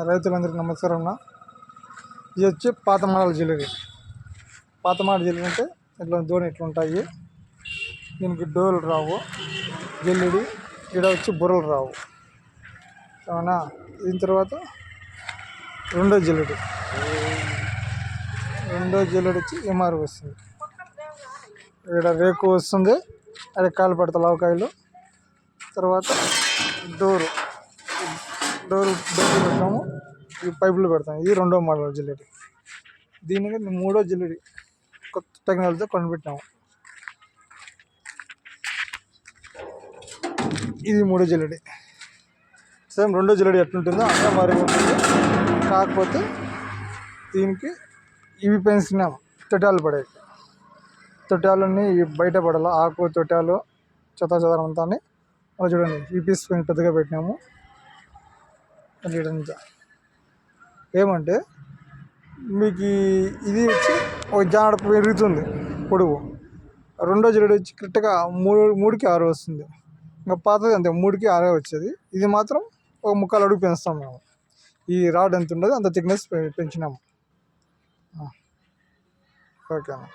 రైతులందరికీ నమస్కారం అన్న. ఇది వచ్చి పాత మోడల్ జ్యువెలరీ. పాత మోడల్ జ్యువెలరీ అంటే ఇట్లా దోణి ఇట్లా ఉంటాయి. దీనికి డోర్లు రావు, జ్యువెలరీ ఇక్కడ వచ్చి బుర్రలు రావు. అవునా. దీని తర్వాత రెండో జ్యువెలరీ వచ్చి ఎంఆర్ వస్తుంది. ఇక్కడ రేకు వస్తుంది, అది కాలు పడతా లావకాయలు. తర్వాత డోరు పెడతాము, ఈ పైపులు పెడతాము. ఇది రెండో మోడల్ జ్యువెలరీ. దీనికి మూడో జ్యువెలరీ కొత్త టెక్నాలజీతో కొనిపెట్టాము. ఇది మూడో జ్యువెలరీ. సేమ్ రెండో జ్యువెలరీ ఎట్లుంటుందో అట్లా మరి ఉంటుంది. కాకపోతే దీనికి ఇవి పెంచినాము, తొట్టాలు పడేవి. తొట్టాలన్నీ బయట పడాలి, ఆకు తొట్టాలు చెత్తాచెదారం అంతా అని అలా చూడండి. ఈ పీస్ కొంచెం పెద్దగా పెట్టినాము. ఏమంటే మీకు ఇది వచ్చి ఒక జాడ పెరుగుతుంది పొడుగు. రెండో జ్యువెలరీ వచ్చి కరెక్ట్గా 3కి 6 వస్తుంది. ఇంకా పాతది అంతే 3కి 6 వచ్చేది. ఇది మాత్రం ఒక 3/4 అడుగు పెంచుతాం మేము. ఈ రాడ్ ఎంత ఉండదు అంత థిక్నెస్ పెంచినాము. ఓకే అన్న.